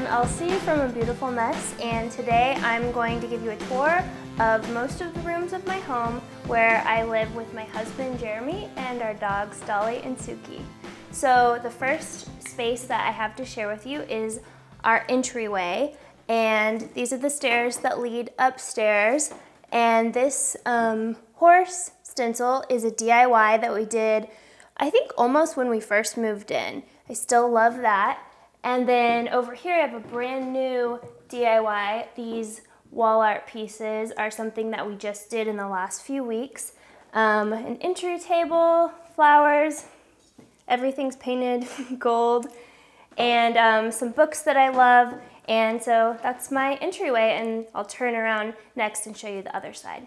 Elsie from A Beautiful Mess, and today I'm going to give you a tour of most of the rooms of my home where I live with my husband Jeremy and our dogs Dolly and Suki. So the first space that I have to share with you is our entryway, and these are the stairs that lead upstairs. And this horse stencil is a DIY that we did, I think, almost when we first moved in. I still love that. And then over here I have a brand new DIY. These wall art pieces are something that we just did in the last few weeks. An entry table, flowers, everything's painted gold, and some books that I love. And so that's my entryway, and I'll turn around next and show you the other side.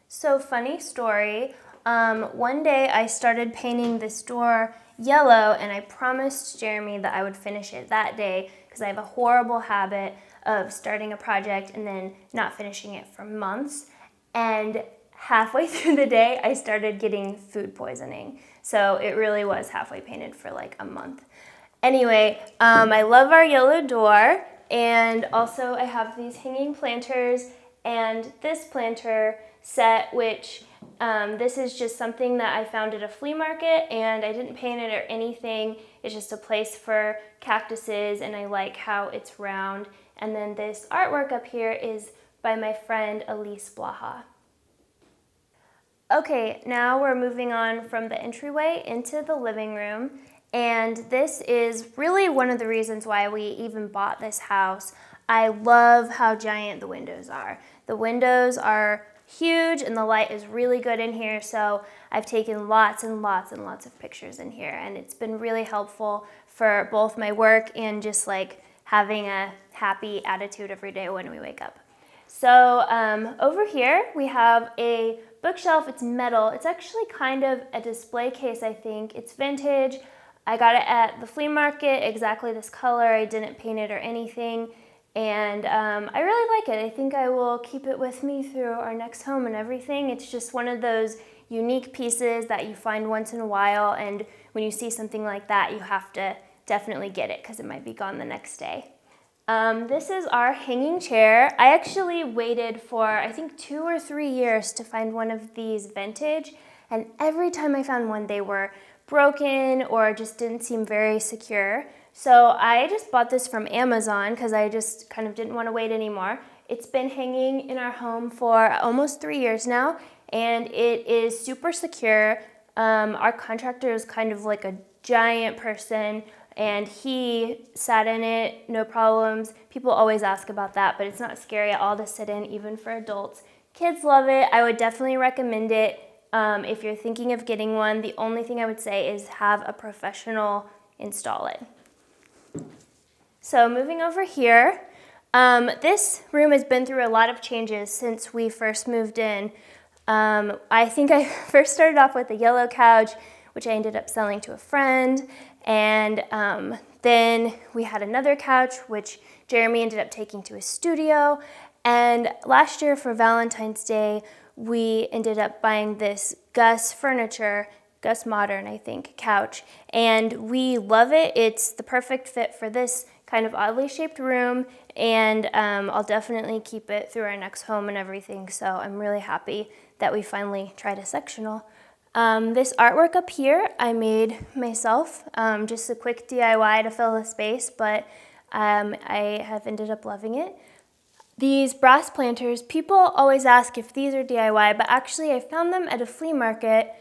So funny story, one day I started painting this door yellow, and I promised Jeremy that I would finish it that day because I have a horrible habit of starting a project and then not finishing it for months. And halfway through the day, I started getting food poisoning. So it really was halfway painted for like a month. Anyway, I love our yellow door, and also I have these hanging planters and this planter set, which this is just something that I found at a flea market, and I didn't paint it or anything. It's just a place for cactuses, and I like how it's round. And then this artwork up here is by my friend Elise Blaha. Okay, now we're moving on from the entryway into the living room, and this is really one of the reasons why we even bought this house. I love how giant the windows are. The windows are huge and the light is really good in here, so I've taken lots and lots and lots of pictures in here, and it's been really helpful for both my work and just like having a happy attitude every day when we wake up. So over here we have a bookshelf. It's metal. It's actually kind of a display case, I think. It's vintage. I got it at the flea market, exactly this color. I didn't paint it or anything. And I really like it. I think I will keep it with me through our next home and everything. It's just one of those unique pieces that you find once in a while, and when you see something like that, you have to definitely get it because it might be gone the next day. This is our hanging chair. I actually waited for, I think, 2 or 3 years to find one of these vintage, and every time I found one, they were broken or just didn't seem very secure. So I just bought this from Amazon because I just kind of didn't want to wait anymore. It's been hanging in our home for almost 3 years now, and it is super secure. Our contractor is kind of like a giant person, and he sat in it, no problems. People always ask about that, but it's not scary at all to sit in, even for adults. Kids love it. I would definitely recommend it. If you're thinking of getting one, the only thing I would say is have a professional install it. So moving over here, this room has been through a lot of changes since we first moved in. I think I first started off with a yellow couch, which I ended up selling to a friend, and then we had another couch, which Jeremy ended up taking to his studio, and last year for Valentine's Day, we ended up buying this Gus Modern, I think, couch, and we love it. It's the perfect fit for this kind of oddly shaped room, and I'll definitely keep it through our next home and everything, so I'm really happy that we finally tried a sectional. This artwork up here I made myself, just a quick DIY to fill the space, but I have ended up loving it. These brass planters, people always ask if these are DIY, but actually I found them at a flea market,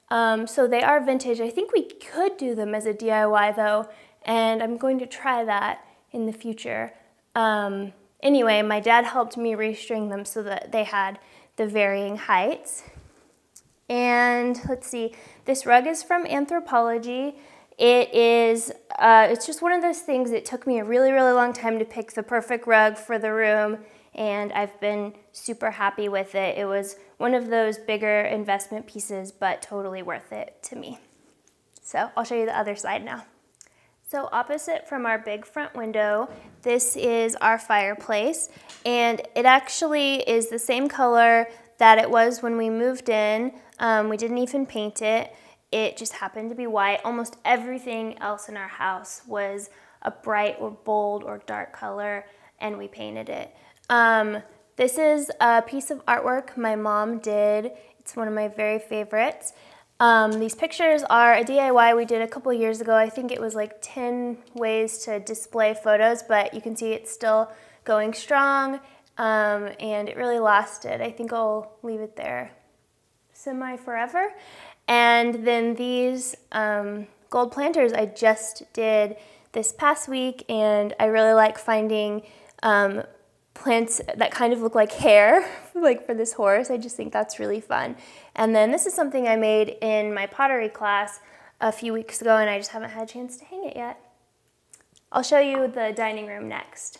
so they are vintage. I think we could do them as a DIY though, and I'm going to try that in the future. Anyway, my dad helped me restring them so that they had the varying heights. And let's see, this rug is from Anthropology. It's just one of those things. It took me a really, really long time to pick the perfect rug for the room, and I've been super happy with it. It was one of those bigger investment pieces, but totally worth it to me. So I'll show you the other side now. So opposite from our big front window, this is our fireplace, and it actually is the same color that it was when we moved in. We didn't even paint it, it just happened to be white. Almost everything else in our house was a bright or bold or dark color, and we painted it. This is a piece of artwork my mom did. It's one of my very favorites. These pictures are a DIY we did a couple years ago. I think it was like 10 ways to display photos, but you can see it's still going strong, and it really lasted. I think I'll leave it there semi-forever. And then these gold planters I just did this past week, and I really like finding plants that kind of look like hair, like for this horse. I just think that's really fun. And then this is something I made in my pottery class a few weeks ago, and I just haven't had a chance to hang it yet. I'll show you the dining room next.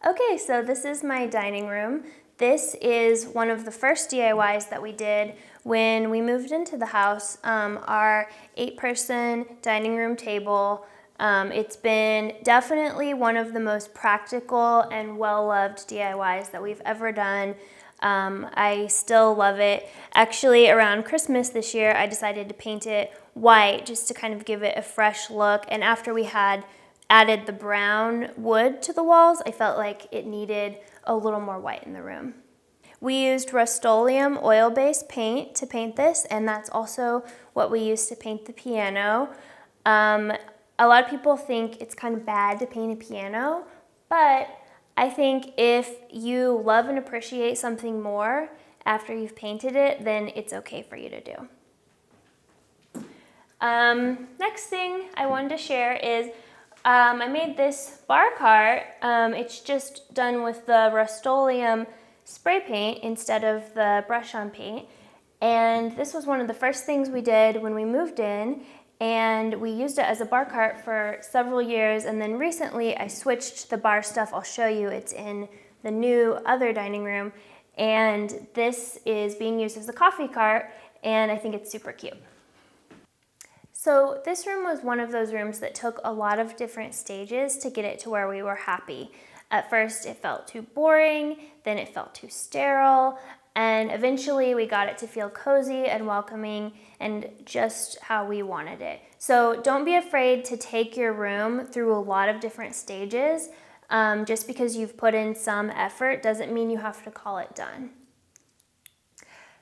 Okay, so this is my dining room. This is one of the first DIYs that we did when we moved into the house, our 8-person dining room table. It's been definitely one of the most practical and well-loved DIYs that we've ever done. I still love it. Actually, around Christmas this year, I decided to paint it white just to kind of give it a fresh look. And after we had added the brown wood to the walls, I felt like it needed a little more white in the room. We used Rust-Oleum oil-based paint to paint this, and that's also what we used to paint the piano. A lot of people think it's kind of bad to paint a piano, but I think if you love and appreciate something more after you've painted it, then it's okay for you to do. Next thing I wanted to share is I made this bar cart. It's just done with the Rust-Oleum spray paint instead of the brush-on paint. And this was one of the first things we did when we moved in, and we used it as a bar cart for several years, and then recently I switched the bar stuff. I'll show you. It's in the new other dining room, and this is being used as a coffee cart, and I think it's super cute. So this room was one of those rooms that took a lot of different stages to get it to where we were happy. At first it felt too boring, then it felt too sterile, and eventually we got it to feel cozy and welcoming and just how we wanted it. So don't be afraid to take your room through a lot of different stages. Just because you've put in some effort doesn't mean you have to call it done.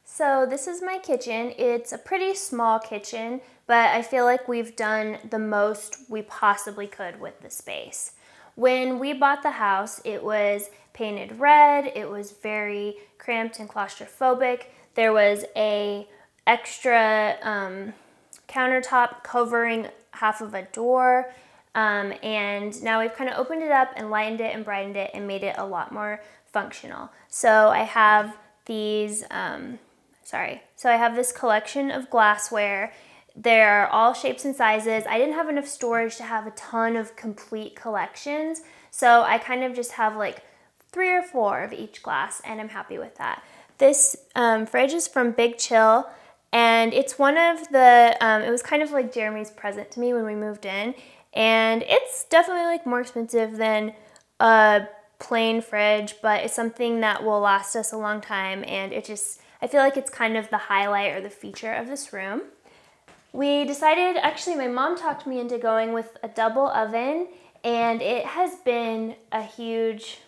So this is my kitchen. It's a pretty small kitchen, but I feel like we've done the most we possibly could with the space. When we bought the house, it was painted red. It was very cramped and claustrophobic. There was a extra countertop covering half of a door. And now we've kind of opened it up and lightened it and brightened it and made it a lot more functional. So I have these, so I have this collection of glassware. They're all shapes and sizes. I didn't have enough storage to have a ton of complete collections, so I kind of just have like 3 or 4 of each glass, and I'm happy with that. This fridge is from Big Chill, and it's one of the, it was kind of like Jeremy's present to me when we moved in, and it's definitely like more expensive than a plain fridge, but it's something that will last us a long time, and it just, I feel like it's kind of the highlight or the feature of this room. We decided, actually my mom talked me into going with a double oven, and it has been a huge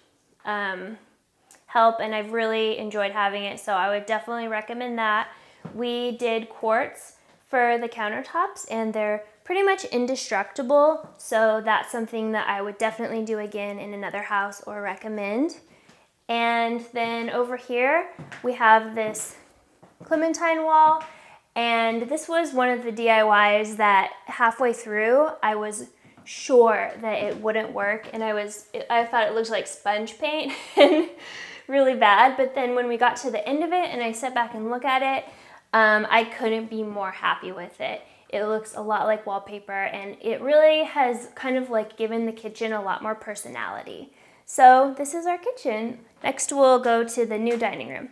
help, and I've really enjoyed having it, so I would definitely recommend that. We did quartz for the countertops, and they're pretty much indestructible, so that's something that I would definitely do again in another house or recommend. And then over here we have this clementine wall, and this was one of the DIYs that halfway through I was sure that it wouldn't work, and I thought it looked like sponge paint and really bad, but then when we got to the end of it and I sat back and look at it, I couldn't be more happy with it. It looks a lot like wallpaper, and it really has kind of like given the kitchen a lot more personality. So this is our kitchen. Next we'll go to the new dining room.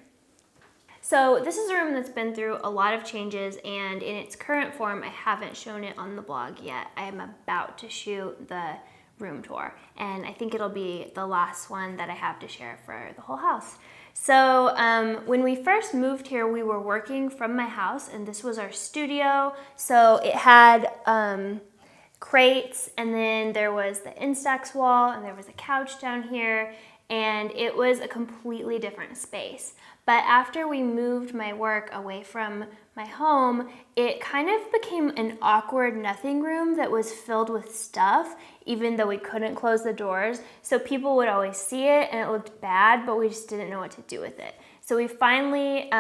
So this is a room that's been through a lot of changes, and in its current form, I haven't shown it on the blog yet. I am about to shoot the room tour, and I think it'll be the last one that I have to share for the whole house. So when we first moved here, we were working from my house, and this was our studio. So it had crates, and then there was the Instax wall, and there was a couch down here, and it was a completely different space. But after we moved my work away from my home, it kind of became an awkward nothing room that was filled with stuff, even though we couldn't close the doors. So people would always see it, and it looked bad, but we just didn't know what to do with it. So we finally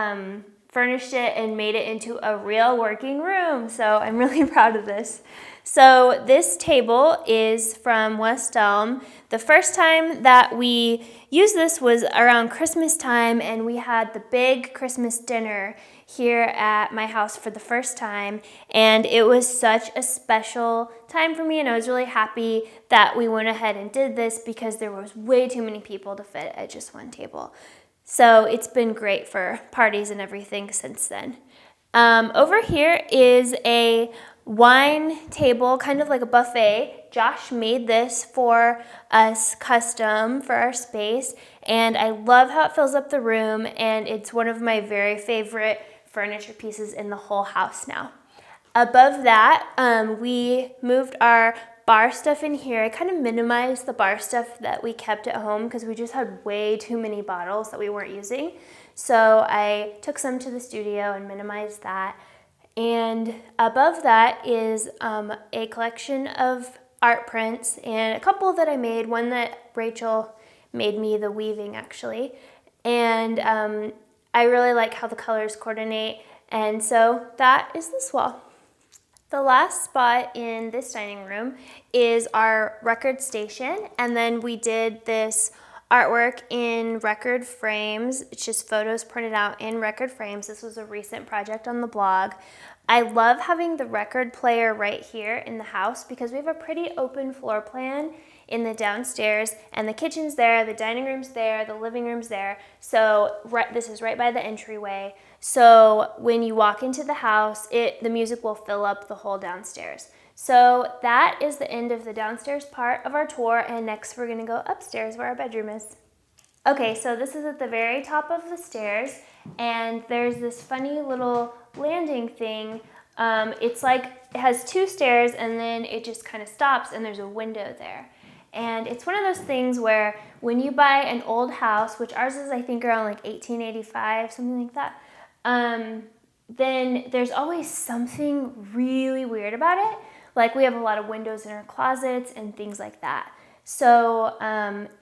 furnished it and made it into a real working room. So I'm really proud of this. So this table is from West Elm. The first time that we used this was around Christmas time, and we had the big Christmas dinner here at my house for the first time, and it was such a special time for me, and I was really happy that we went ahead and did this because there was way too many people to fit at just one table. So it's been great for parties and everything since then. Over here is a wine table, kind of like a buffet. Josh made this for us custom for our space, and I love how it fills up the room, and it's one of my very favorite furniture pieces in the whole house now. Above that, we moved our bar stuff in here. I kind of minimized the bar stuff that we kept at home because we just had way too many bottles that we weren't using. So I took some to the studio and minimized that. And above that is a collection of art prints and a couple that I made, one that Rachel made me the weaving actually. And I really like how the colors coordinate, and so that is this wall. The last spot in this dining room is our record station, and then we did this artwork in record frames. It's just photos printed out in record frames. This was a recent project on the blog. I love having the record player right here in the house because we have a pretty open floor plan in the downstairs, and the kitchen's there, the dining room's there, the living room's there. So this is right by the entryway. So when you walk into the house, the music will fill up the whole downstairs. So that is the end of the downstairs part of our tour, and next we're gonna go upstairs where our bedroom is. Okay, so this is at the very top of the stairs, and there's this funny little landing thing. It's like, it has two stairs, and then it just kind of stops, and there's a window there. And it's one of those things where when you buy an old house, which ours is I think around like 1885, something like that, then there's always something really weird about it. Like we have a lot of windows in our closets and things like that. So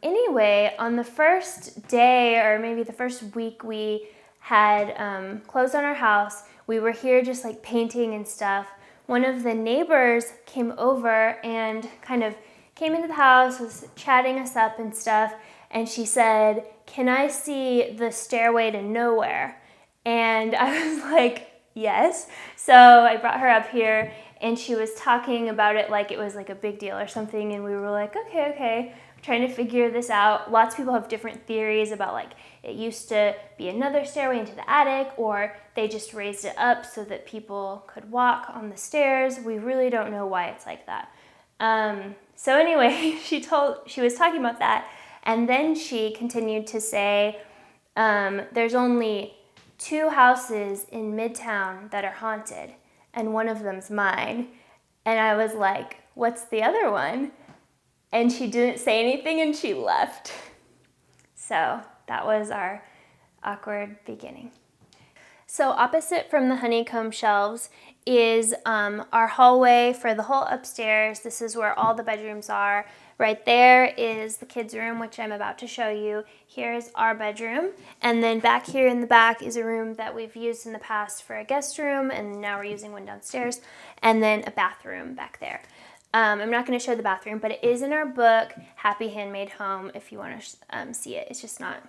anyway, on the first day or maybe the first week we had closed on our house, we were here just like painting and stuff. One of the neighbors came over and kind of came into the house, was chatting us up and stuff, and she said, "Can I see the stairway to nowhere?" And I was like, yes. So I brought her up here, and she was talking about it like it was like a big deal or something, and we were like, okay, trying to figure this out. Lots of people have different theories about like it used to be another stairway into the attic, or they just raised it up so that people could walk on the stairs. We really don't know why it's like that. So anyway, she was talking about that, and then she continued to say, there's only 2 houses in Midtown that are haunted, and one of them's mine. And I was like, what's the other one? And she didn't say anything, and she left. So that was our awkward beginning. So opposite from the honeycomb shelves is our hallway for the whole upstairs. This is where all the bedrooms are. Right there is the kids' room, which I'm about to show you. Here's our bedroom. And then back here in the back is a room that we've used in the past for a guest room, and now we're using one downstairs. And then a bathroom back there. I'm not going to show the bathroom, but it is in our book, Happy Handmade Home, if you want to see it. It's just not,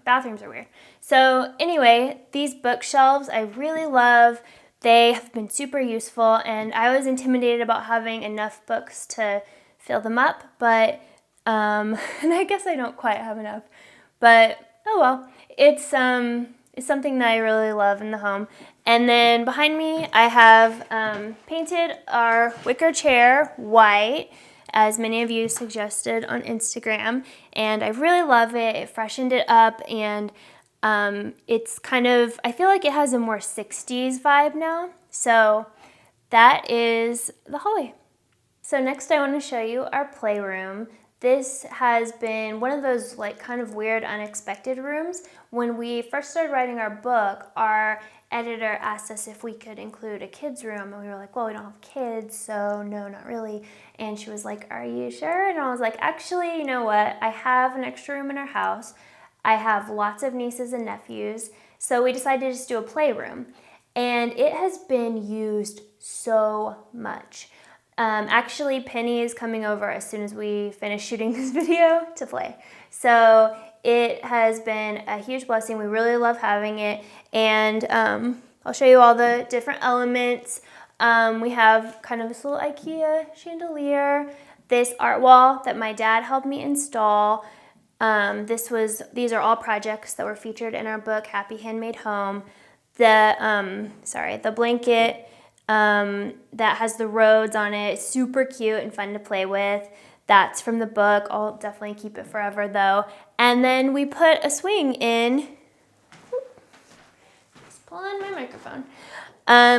bathrooms are weird. So anyway, these bookshelves I really love. They have been super useful, and I was intimidated about having enough books to fill them up, but, and I guess I don't quite have enough, but oh well. It's something that I really love in the home. And then behind me, I have painted our wicker chair white, as many of you suggested on Instagram, and I really love it. It freshened it up, and It's kind of, I feel like it has a more 60s vibe now. So that is the hallway. So next I want to show you our playroom. This has been one of those like kind of weird, unexpected rooms. When we first started writing our book, our editor asked us if we could include a kids room, and we were like, well, we don't have kids, so no, not really. And she was like, are you sure? And I was like, actually, you know what? I have an extra room in our house. I have lots of nieces and nephews, so we decided to just do a playroom. And it has been used so much. Actually, Penny is coming over as soon as we finish shooting this video to play. So it has been a huge blessing. We really love having it. And I'll show you all the different elements. We have kind of this little IKEA chandelier, this art wall that my dad helped me install. These are all projects that were featured in our book, Happy Handmade Home. The blanket that has the roads on it. It's super cute and fun to play with. That's from the book. I'll definitely keep it forever though. And then we put a swing in. Just pull on my microphone.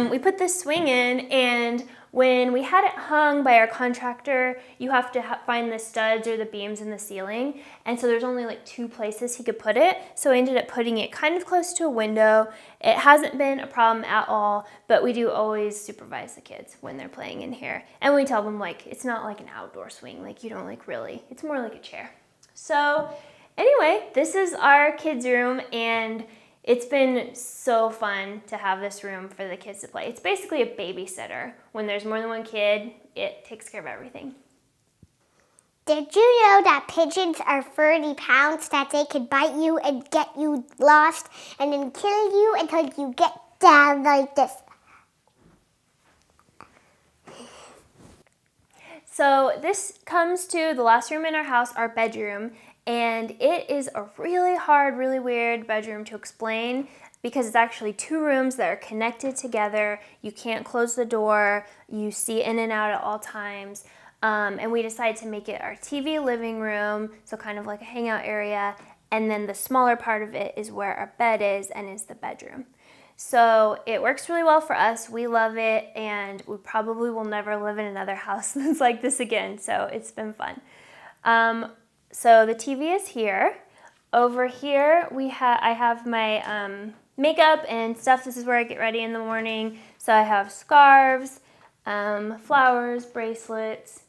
We put this swing in, and when we had it hung by our contractor, you have to find the studs or the beams in the ceiling. And so there's only like 2 places he could put it. So I ended up putting it kind of close to a window. It hasn't been a problem at all, but we do always supervise the kids when they're playing in here. And we tell them like, it's not like an outdoor swing. Like you don't like really, it's more like a chair. So anyway, this is our kids' room, and it's been so fun to have this room for the kids to play. It's basically a babysitter. When there's more than one kid, it takes care of everything. Did you know that pigeons are 30 pounds, that they could bite you and get you lost and then kill you until you get down like this? So this comes to the last room in our house, our bedroom. And it is a really hard, really weird bedroom to explain because it's actually 2 rooms that are connected together. You can't close the door. You see in and out at all times. And we decided to make it our TV living room, so kind of like a hangout area. And then the smaller part of it is where our bed is and is the bedroom. So it works really well for us. We love it, and we probably will never live in another house that's like this again. So it's been fun. So the TV is here. Over here, I have my makeup and stuff. This is where I get ready in the morning. So I have scarves, flowers, bracelets,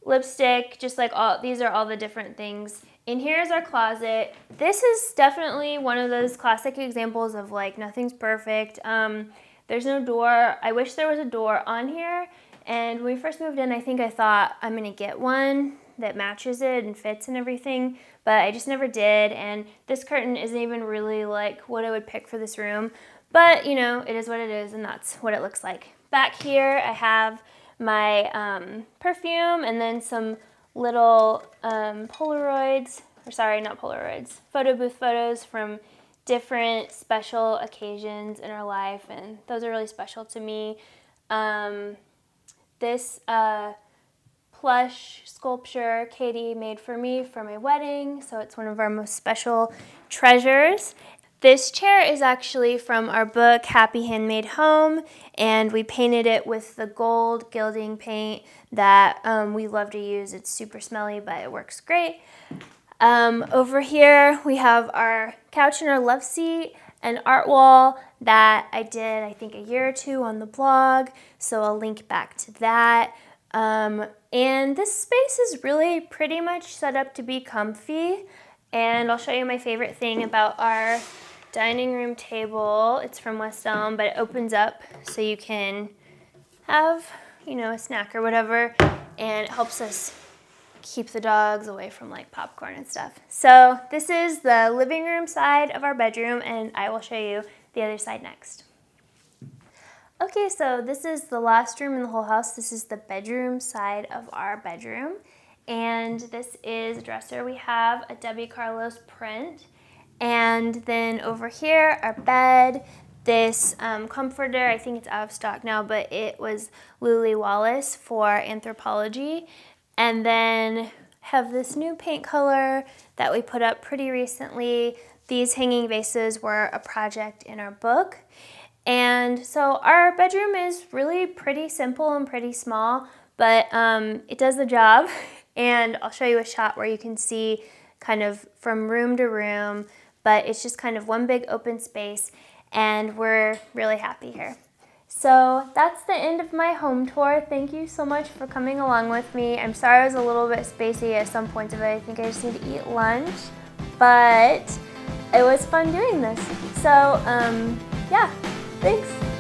lipstick, just like these are all the different things. In here is our closet. This is definitely one of those classic examples of like nothing's perfect. There's no door. I wish there was a door on here. And when we first moved in, I think I thought I'm gonna get one that matches it and fits and everything, but I just never did. And this curtain isn't even really like what I would pick for this room, but you know, it is what it is, and that's what it looks like. Back here I have my perfume, and then some little Polaroids, or sorry, not Polaroids, photo booth photos from different special occasions in our life, and those are really special to me. This plush sculpture Katie made for me for my wedding, so it's one of our most special treasures. This chair is actually from our book, Happy Handmade Home, and we painted it with the gold gilding paint that we love to use. It's super smelly, but it works great. Over here, we have our couch and our love seat, an art wall that I did, I think, a year or 2 on the blog, so I'll link back to that. And this space is really pretty much set up to be comfy, and I'll show you my favorite thing about our dining room table. It's from West Elm, but it opens up so you can have, you know, a snack or whatever, and it helps us keep the dogs away from like popcorn and stuff. So this is the living room side of our bedroom, and I will show you the other side next. Okay, so this is the last room in the whole house. This is the bedroom side of our bedroom, and this is a dresser. We have a Debbie Carlos print, and then over here, our bed, this comforter. I think it's out of stock now, but it was Lily Wallace for Anthropology. And then have this new paint color that we put up pretty recently. These hanging vases were a project in our book. And so our bedroom is really pretty simple and pretty small, but it does the job. And I'll show you a shot where you can see kind of from room to room, but it's just kind of one big open space, and we're really happy here. So that's the end of my home tour. Thank you so much for coming along with me. I'm sorry I was a little bit spacey at some points of it. I think I just need to eat lunch, but it was fun doing this. So yeah, thanks.